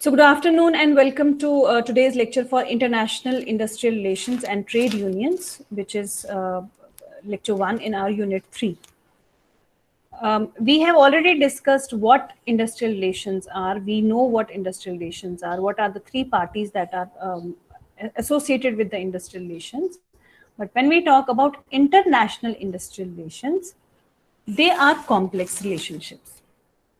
So good afternoon and welcome to today's lecture for International Industrial Relations and Trade Unions, which is lecture 1 in our unit 3. We have already discussed what industrial relations are. We know what industrial relations are, what are the three parties that are associated with the industrial relations. But when we talk about international industrial relations, they are complex relationships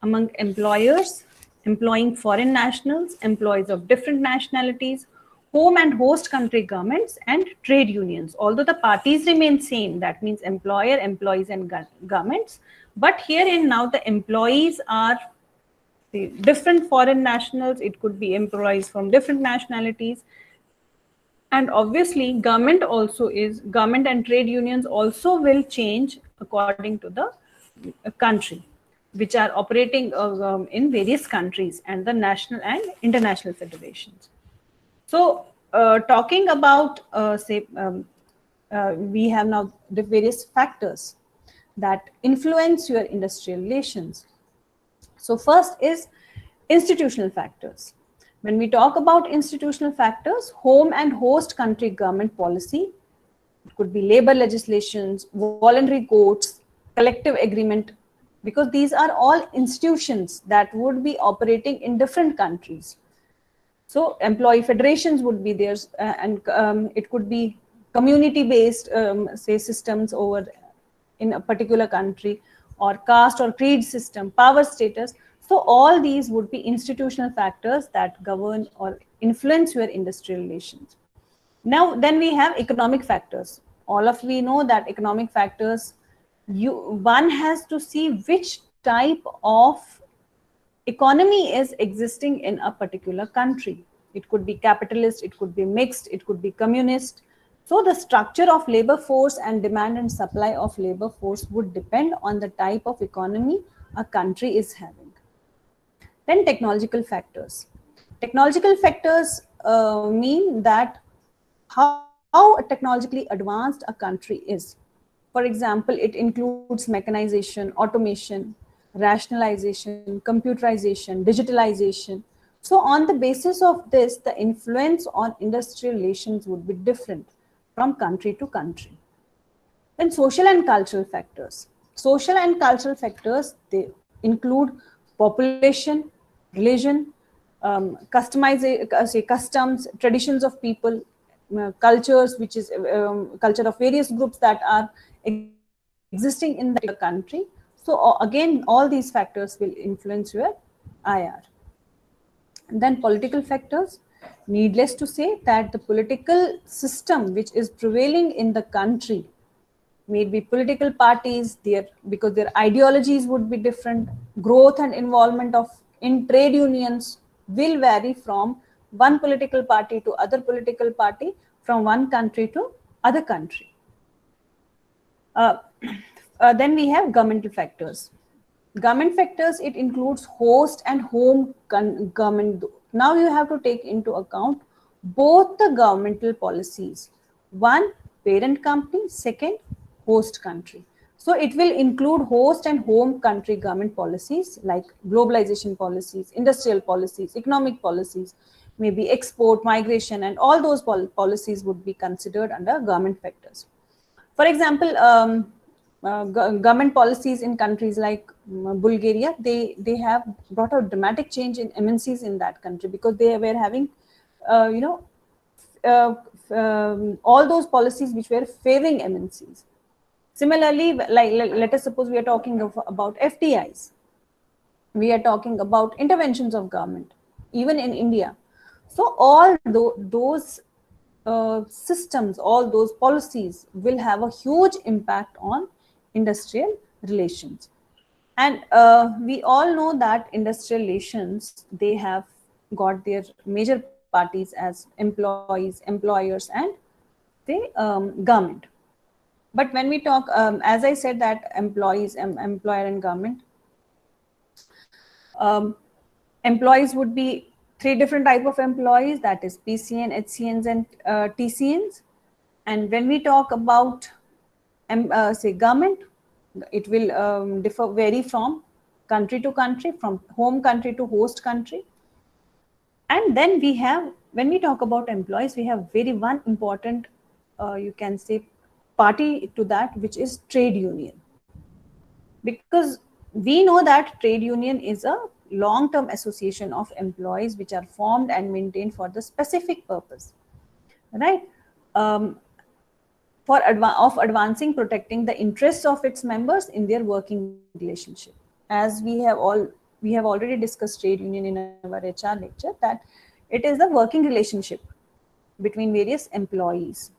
among employers, employing foreign nationals, employees of different nationalities, home and host country governments, and trade unions. Although the parties remain same, that means employer, employees, and governments. But here and now, the employees are the different foreign nationals. It could be employees from different nationalities, and obviously government and trade unions also will change according to the country, which are operating in various countries and the national and international federations. So talking about we have now the various factors that influence your industrial relations. So first is institutional factors. When we talk about institutional factors, home and host country government policy, it could be labor legislations, voluntary codes, collective agreement, because these are all institutions that would be operating in different countries. So employee federations would be there, and it could be community-based, say, systems over in a particular country, or caste or creed system, power status. So all these would be institutional factors that govern or influence your industrial relations. Now, then we have economic factors. All of we know that economic factors, one has to see which type of economy is existing in a particular country. It could be capitalist, it could be mixed, it could be communist. So the structure of labor force and demand and supply of labor force would depend on the type of economy a country is having. Then technological factors. Technological factors mean that how technologically advanced a country is. For example, it includes mechanization, automation, rationalization, computerization, digitalization. So on the basis of this, the influence on industrial relations would be different from country to country. Then social and cultural factors. Social and cultural factors, they include population, religion, customs, traditions of people, cultures, which is culture of various groups that are existing in the country. So again, all these factors will influence your IR. And then political factors. Needless to say that the political system which is prevailing in the country, maybe political parties, because their ideologies would be different, growth and involvement of in trade unions will vary from one political party to other political party, from one country to other country. Then we have governmental factors. Government factors, it includes host and home government. Now you have to take into account both the governmental policies. One, parent company, second, host country. So it will include host and home country government policies like globalization policies, industrial policies, economic policies, maybe export, migration, and all those policies would be considered under government factors. For example, government policies in countries like Bulgaria, they have brought a dramatic change in MNCs in that country, because they were having, all those policies which were favoring MNCs. Similarly, like let us suppose we are talking about FDIs. We are talking about interventions of government, even in India. So all those systems, all those policies will have a huge impact on industrial relations. And we all know that industrial relations, they have got their major parties as employees, employers, and the government. But when we talk, as I said, that employees, employer and government, employees would be three different type of employees, that is PCN, HCNs, and TCNs. And when we talk about say government, it will vary from country to country, from home country to host country. And then we have, when we talk about employees, we have very one important, you can say, party to that, which is trade union. Because we know that trade union is a long-term association of employees which are formed and maintained for the specific purpose, right? For advancing, protecting the interests of its members in their working relationship. As we have already discussed trade union in our HR lecture, that it is the working relationship between various employees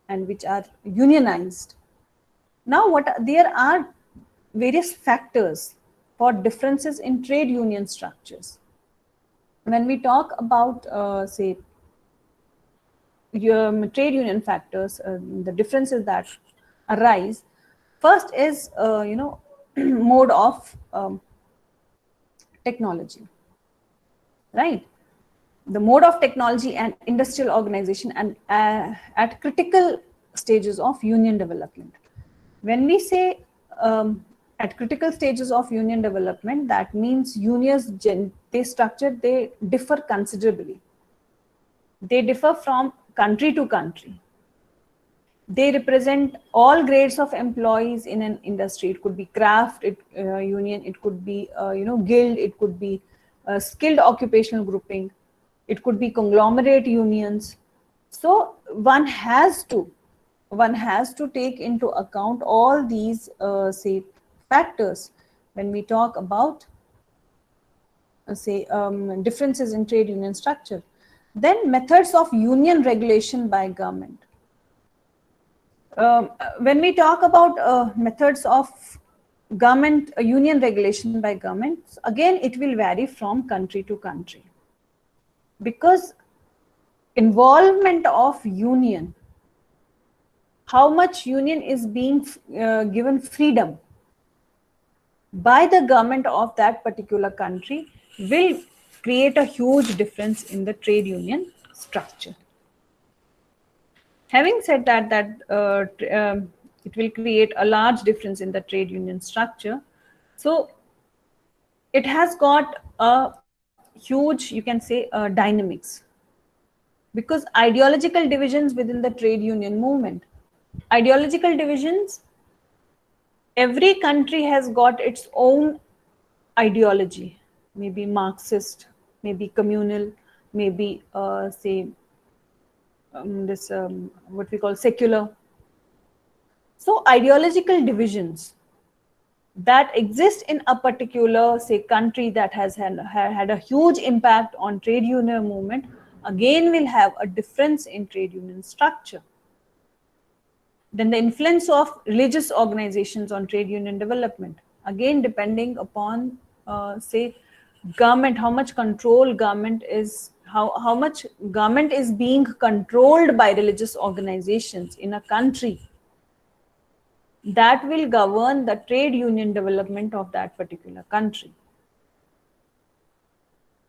and which are unionized. Now, there are various factors for differences in trade union structures. When we talk about, say, your trade union factors, the differences that arise, first is, mode of technology, right? The mode of technology and industrial organization and at critical stages of union development. When we say at critical stages of union development, that means unions, they differ considerably. They differ from country to country. They represent all grades of employees in an industry. It could be craft union, it could be guild, it could be skilled occupational grouping, it could be conglomerate unions. So one has to take into account all these say factors when we talk about differences in trade union structure. Then methods of union regulation by government. When we talk about methods of government union regulation by government, again it will vary from country to country, because involvement of union, how much union is being given freedom by the government of that particular country, will create a huge difference in the trade union structure. Having said that it will create a large difference in the trade union structure. So it has got a huge, you can say, dynamics, because ideological divisions within the trade union movement. Ideological divisions, every country has got its own ideology, maybe Marxist, maybe communal, maybe what we call secular. So ideological divisions that exist in a particular, say, country that has had a huge impact on trade union movement, again will have a difference in trade union structure. Then the influence of religious organizations on trade union development, again depending upon, say, government, how much control government is, how much government is being controlled by religious organizations in a country, that will govern the trade union development of that particular country.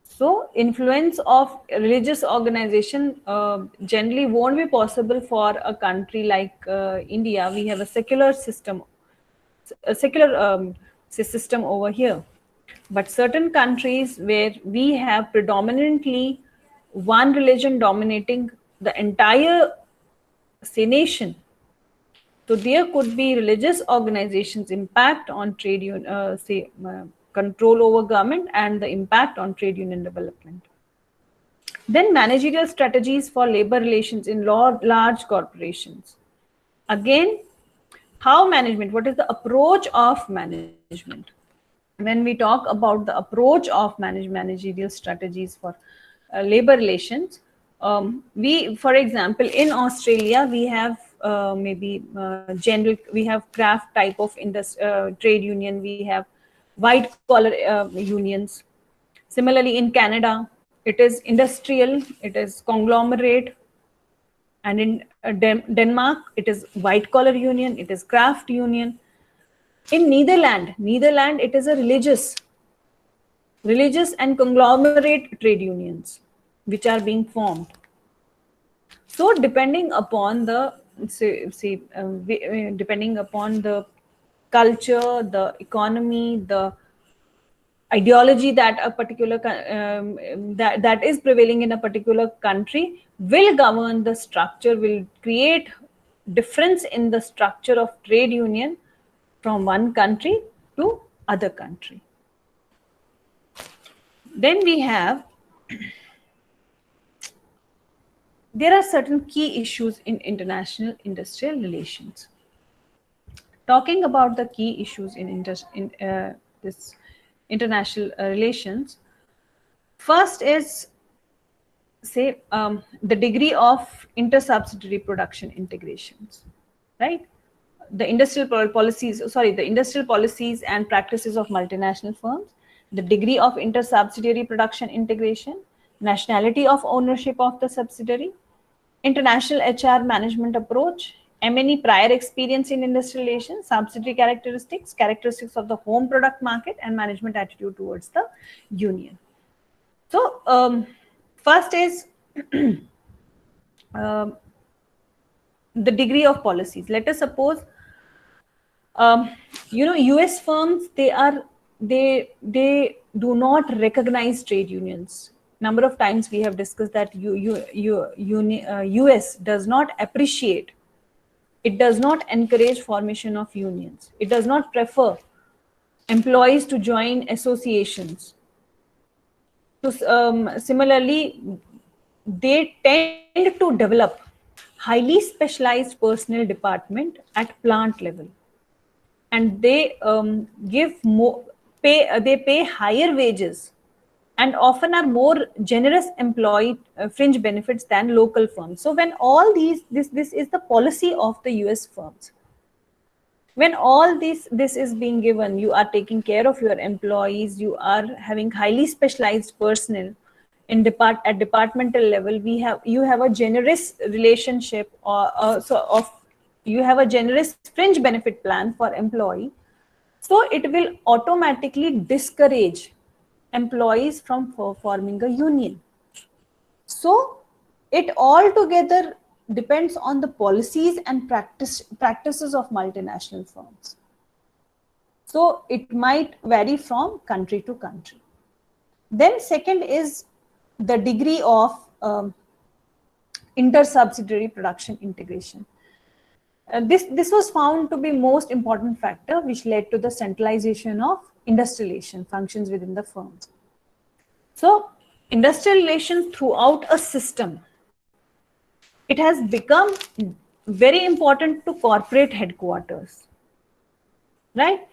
So influence of religious organization generally won't be possible for a country like India. We have a secular system, system over here. But certain countries where we have predominantly one religion dominating the entire, say, nation, so there could be religious organizations' impact on trade union, control over government, and the impact on trade union development. Then managerial strategies for labor relations in large corporations. Again, how management, what is the approach of management? When we talk about the approach of managerial strategies for labor relations, for example, in Australia, we have general, we have craft type of trade union, we have white collar unions. Similarly, in Canada, it is industrial, it is conglomerate, and in Denmark, it is white collar union, it is craft union. In Netherlands, it is a religious and conglomerate trade unions which are being formed. So depending upon the depending upon the culture, the economy, the ideology that a particular that is prevailing in a particular country will govern the structure, will create difference in the structure of trade union from one country to other country. Then we have, there are certain key issues in international industrial relations. Talking about the key issues in this international relations, first is, say, the degree of inter-subsidiary production integrations, right? The industrial policies and practices of multinational firms, the degree of inter-subsidiary production integration, nationality of ownership of the subsidiary, international HR management approach, M&E prior experience in industrial relations, subsidiary characteristics of the home product market, and management attitude towards the union. So first is the degree of policies. Let us suppose, US firms, they do not recognize trade unions. Number of times we have discussed that US does not appreciate, it does not encourage formation of unions. It does not prefer employees to join associations. So similarly, they tend to develop highly specialized personnel department at plant level, and they pay higher wages and often are more generous employee fringe benefits than local firms. So when all this is the policy of the US firms. When all this is being given, you are taking care of your employees, you are having highly specialized personnel at departmental level, you have a generous relationship, you have a generous fringe benefit plan for employee. So it will automatically discourage employees from forming a union. So it altogether depends on the policies and practices of multinational firms. So it might vary from country to country. Then second is the degree of inter-subsidiary production integration. This was found to be most important factor which led to the centralization of industrialization functions within the firms. So industrial relations throughout a system, it has become very important to corporate headquarters, right?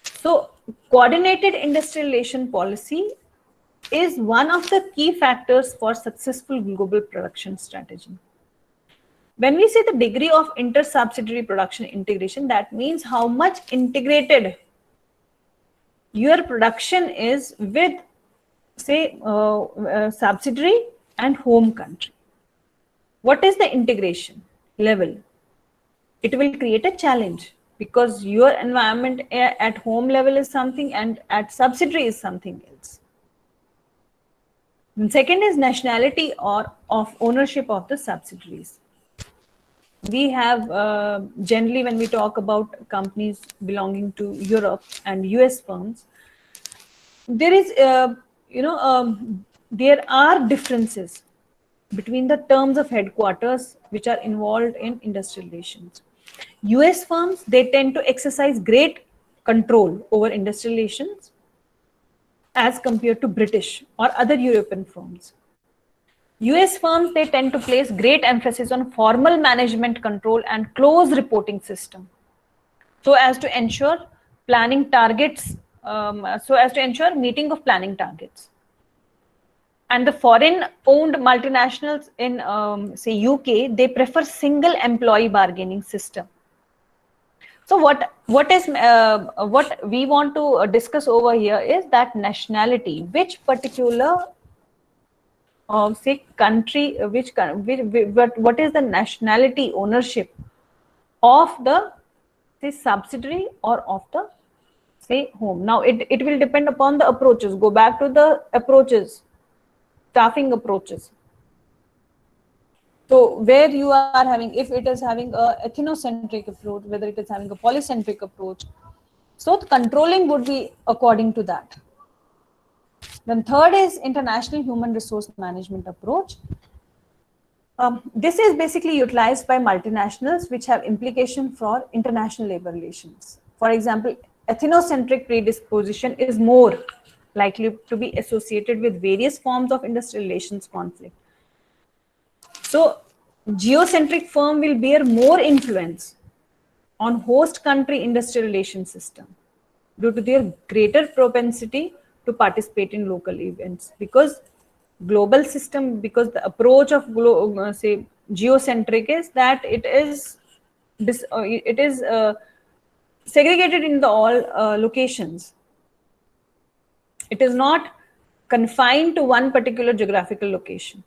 So coordinated industrial relation policy is one of the key factors for successful global production strategy. When we say the degree of inter-subsidiary production integration, that means how much integrated your production is with, say, subsidiary and home country. What is the integration level? It will create a challenge because your environment at home level is something and at subsidiary is something else. And second is nationality or of ownership of the subsidiaries. We have generally, when we talk about companies belonging to Europe and US firms, there is there are differences between the terms of headquarters which are involved in industrial relations. US firms, they tend to exercise great control over industrial relations as compared to British or other European firms. US firms, they tend to place great emphasis on formal management control and close reporting system, so as to ensure planning targets, so as to ensure meeting of planning targets. And the foreign-owned multinationals in, say, UK, they prefer single employee bargaining system. So what we want to discuss over here is that nationality, which particular say country, what is the nationality ownership of the, say, subsidiary or of the, say, home. Now it will depend upon the approaches. Go back to the approaches, staffing approaches. So where you are having, if it is having a ethnocentric approach, whether it is having a polycentric approach, so the controlling would be according to that. Then third is international human resource management approach. This is basically utilized by multinationals which have implication for international labor relations. For example, ethnocentric predisposition is more likely to be associated with various forms of industrial relations conflict. So, geocentric firm will bear more influence on host country industrial relations system due to their greater propensity to participate in local events, because global system, because the approach of say geocentric is that it is segregated in the all locations. It is not confined to one particular geographical location.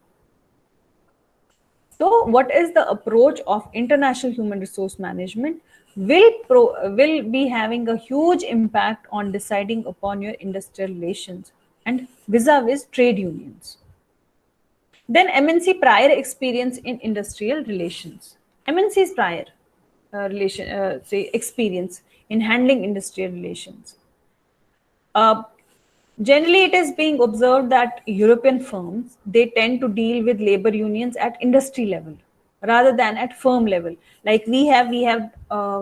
So what is the approach of international human resource management will be having a huge impact on deciding upon your industrial relations and vis-a-vis trade unions. Then MNC prior experience in industrial relations. MNC's prior experience in handling industrial relations. Generally, it is being observed that European firms, they tend to deal with labor unions at industry level rather than at firm level. Like we have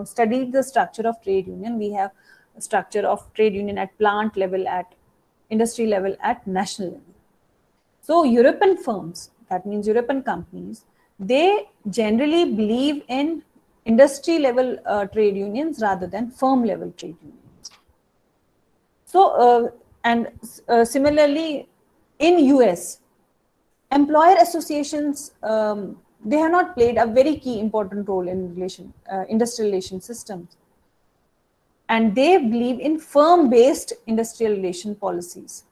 studied the structure of trade union. We have a structure of trade union at plant level, at industry level, at national level. So European firms, that means European companies, they generally believe in industry level trade unions rather than firm level trade unions. So, similarly, in US, employer associations, they have not played a very key important role in industrial relation systems. And they believe in firm-based industrial relation policies.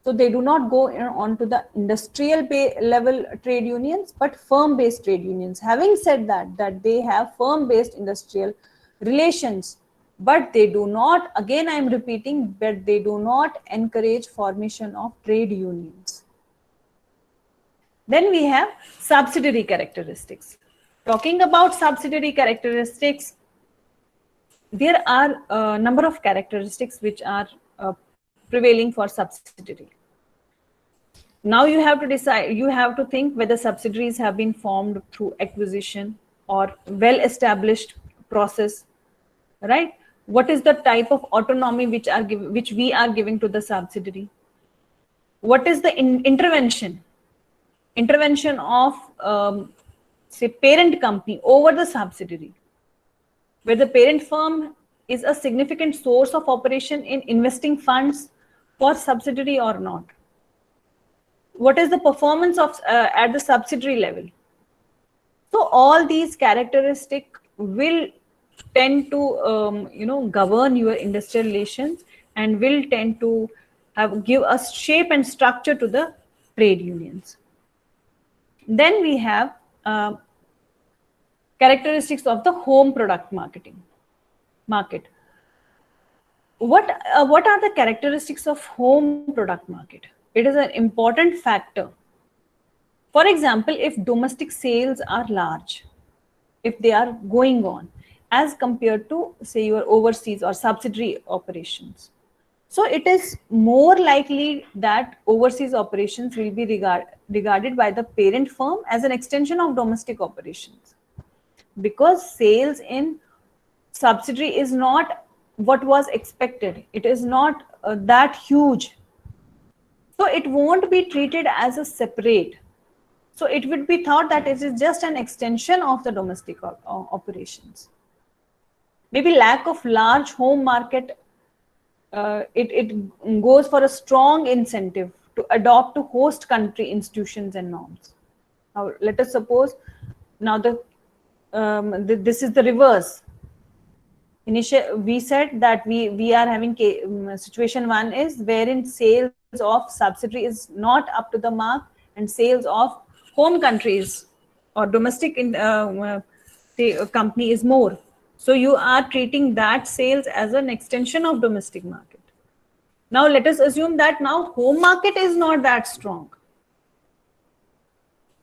So they do not go on to the industrial level trade unions, but firm-based trade unions. Having said that they have firm-based industrial relations, but they do not, again I am repeating, but they do not encourage formation of trade unions. Then we have subsidiary characteristics. Talking about subsidiary characteristics, there are a number of characteristics which are prevailing for subsidiary. Now you have to decide, you have to think whether subsidiaries have been formed through acquisition or well-established process, right? What is the type of autonomy which we are giving to the subsidiary? What is the intervention of say parent company over the subsidiary, where the parent firm is a significant source of operation in investing funds for subsidiary or not? What is the performance of at the subsidiary level? So all these characteristics will tend to govern your industrial relations and will tend to give a shape and structure to the trade unions. Then we have characteristics of the home product market. What are the characteristics of home product market? It is an important factor. For example, if domestic sales are large, if they are going on as compared to, say, your overseas or subsidiary operations, so it is more likely that overseas operations will be regarded by the parent firm as an extension of domestic operations, because sales in subsidiary is not what was expected. It is not that huge. So it won't be treated as a separate. So it would be thought that it is just an extension of the domestic operations. Maybe lack of large home market, it goes for a strong incentive to adopt to host country institutions and norms. Now, let us suppose now this is the reverse. Initially, we said that we are having situation one is wherein sales of subsidiary is not up to the mark and sales of home countries or domestic company is more. So you are treating that sales as an extension of domestic market. Now let us assume that now home market is not that strong.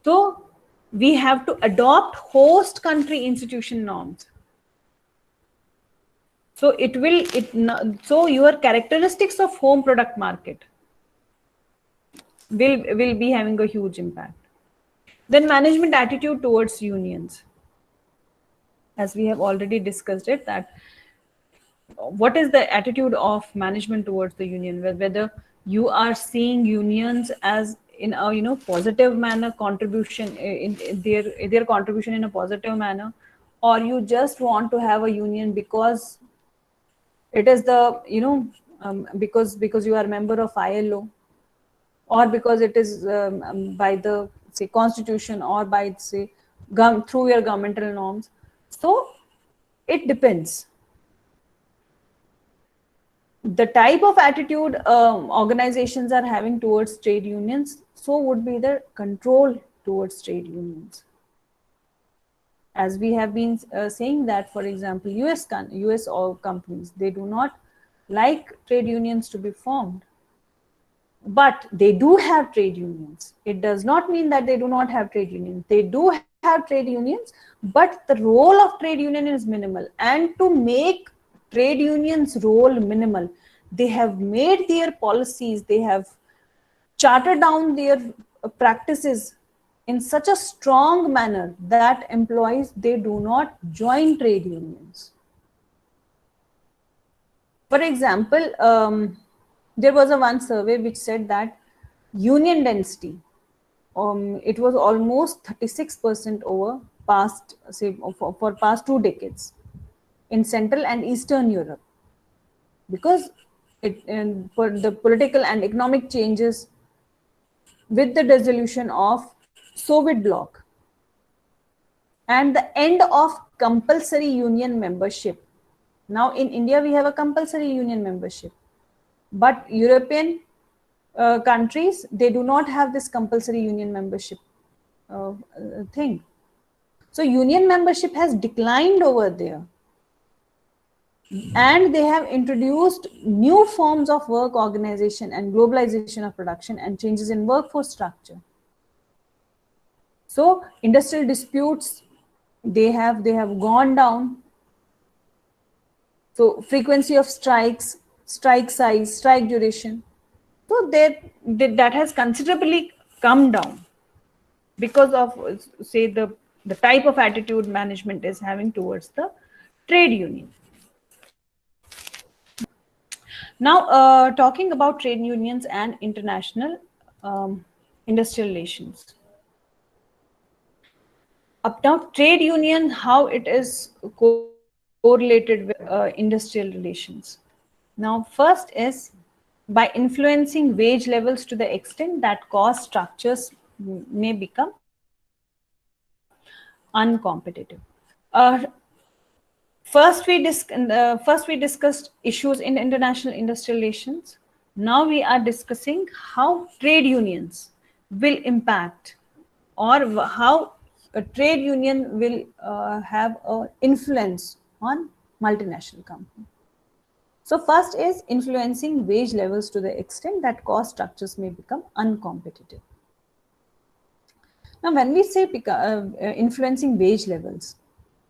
So we have to adopt host country institution norms. So so your characteristics of home product market will be having a huge impact. Then management attitude towards unions, as we have already discussed it, that what is the attitude of management towards the union, whether you are seeing unions as in a positive manner, contribution in their contribution in a positive manner, or you just want to have a union because it is the because you are a member of ILO, or because it is by the say constitution, or by say through your governmental norms. So it depends. The type of attitude organizations are having towards trade unions, so would be the control towards trade unions. As we have been saying that, for example, US companies, they do not like trade unions to be formed, but they do have trade unions. It does not mean that they do not have trade unions. They do have trade unions, but the role of trade union is minimal. And to make trade unions role minimal, they have made their policies, they have charted down their practices in such a strong manner that employees, they do not join trade unions. For example, there was a one survey which said that union density, it was almost 36% over past, say, for past 2 decades in Central and Eastern Europe, because for the political and economic changes with the dissolution of Soviet bloc and the end of compulsory union membership. Now in India we have a compulsory union membership, but European countries, they do not have this compulsory union membership thing. So union membership has declined over there, and they have introduced new forms of work organization and globalization of production and changes in workforce structure. So industrial disputes, they have gone down. So frequency of strikes, strike size, strike duration, so that has considerably come down because of, say, the type of attitude management is having towards the trade union. Now, talking about trade unions and international industrial relations. Up now, trade union, how it is correlated with industrial relations. Now, first is by influencing wage levels to the extent that cost structures may become uncompetitive. First we discussed issues in international industrial relations. Now we are discussing how trade unions will impact, or how a trade union will have an influence on multinational companies. So first is influencing wage levels to the extent that cost structures may become uncompetitive. Now, when we say influencing wage levels,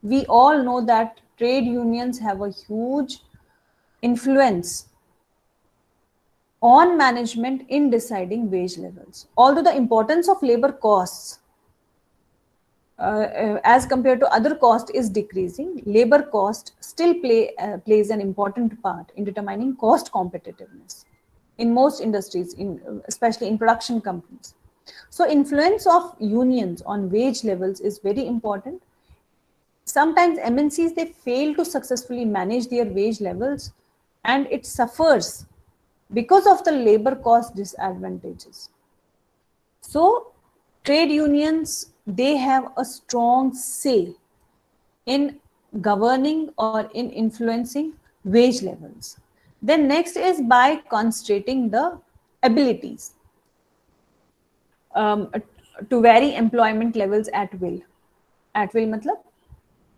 we all know that trade unions have a huge influence on management in deciding wage levels. Although the importance of labor costs as compared to other costs is decreasing, labor cost still plays an important part in determining cost competitiveness in most industries, especially in production companies. So influence of unions on wage levels is very important. Sometimes MNCs, they fail to successfully manage their wage levels, and it suffers because of the labor cost disadvantages. So trade unions, they have a strong say in governing or in influencing wage levels. Then next is by concentrating the abilities to vary employment levels at will. At will matlab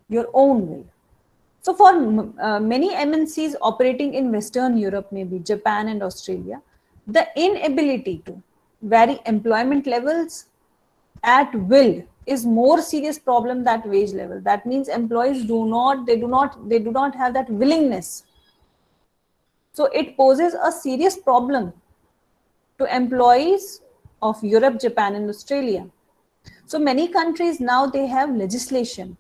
your own will. So for many MNCs operating in Western Europe, maybe Japan and Australia, the inability to vary employment levels at will is more serious problem than wage level. That means employees do not have that willingness. So it poses a serious problem to employees of Europe, Japan, and Australia. So many countries now, they have legislation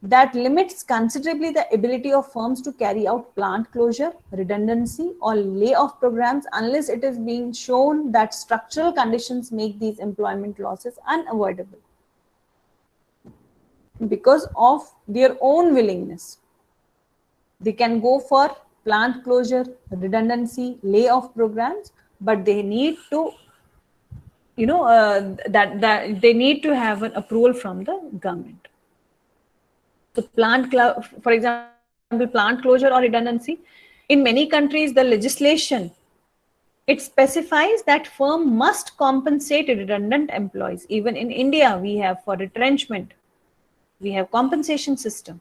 that limits considerably the ability of firms to carry out plant closure, redundancy, or layoff programs unless it is being shown that structural conditions make these employment losses unavoidable because of their own willingness. They can go for plant closure, redundancy, layoff programs, but they need to, that they need to have an approval from the government. So for example, plant closure or redundancy, in many countries, the legislation, it specifies that firm must compensate redundant employees. Even in India, we have for retrenchment, we have compensation system.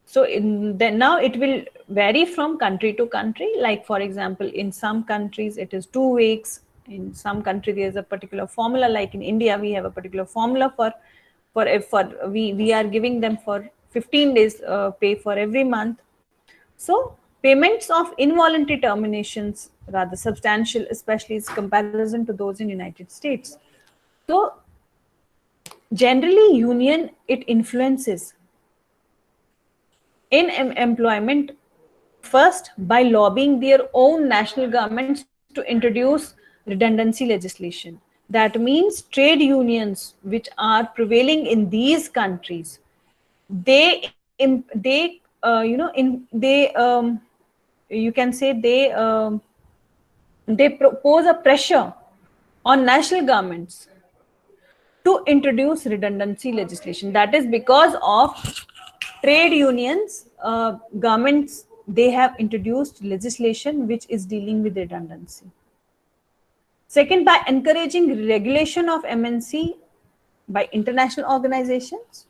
So now it will vary from country to country. Like for example, in some countries it is 2 weeks. In some country there is a particular formula. Like in India, we have a particular formula for we are giving them for 15 days pay for every month. So payments of involuntary terminations rather substantial, especially in comparison to those in United States. So generally, union, it influences in employment first by lobbying their own national governments to introduce redundancy legislation. That means trade unions which are prevailing in these countries, they you can say they propose a pressure on national governments to introduce redundancy legislation. That is because of trade unions, governments, they have introduced legislation which is dealing with redundancy. Second, by encouraging regulation of MNC by international organizations.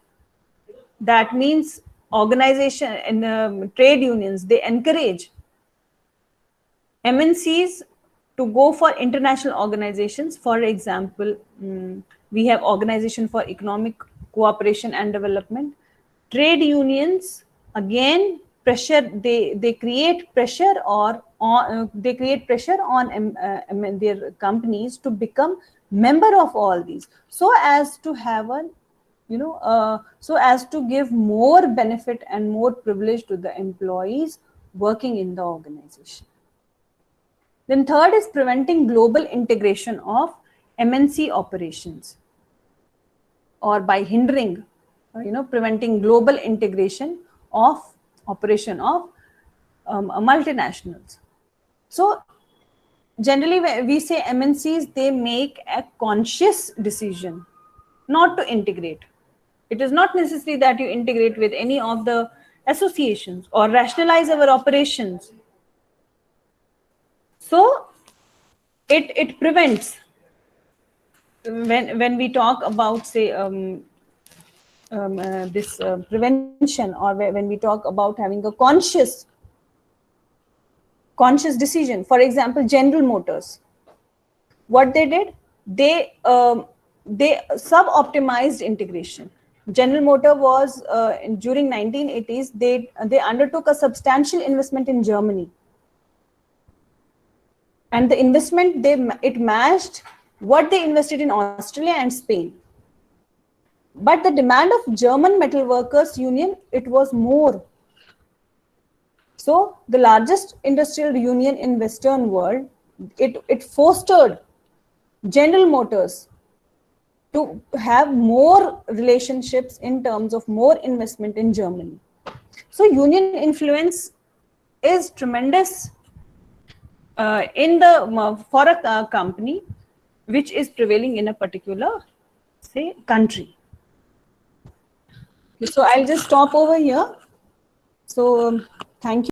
That means organization and trade unions, they encourage MNCs to go for international organizations. For example, we have Organization for Economic Cooperation and Development. Trade unions, again, pressure, they create pressure on their companies to become member of all these, so as to have a so as to give more benefit and more privilege to the employees working in the organization. Then third is preventing global integration of MNC operations, or by hindering, preventing global integration of operation of multinationals. So generally we say MNCs, they make a conscious decision not to integrate. It is not necessary that you integrate with any of the associations or rationalize our operations. So it prevents, when we talk about, say, this prevention, or when we talk about having a conscious decision. For example, General Motors, what they did, they sub-optimized integration. General Motor was during 1980s, they undertook a substantial investment in Germany, and the investment, it matched what they invested in Australia and Spain. But the demand of German metal workers union, it was more. So the largest industrial union in Western world, it fostered General Motors to have more relationships in terms of more investment in Germany. So union influence is tremendous in the for a company which is prevailing in a particular, say, country. So I'll just stop over here. So thank you.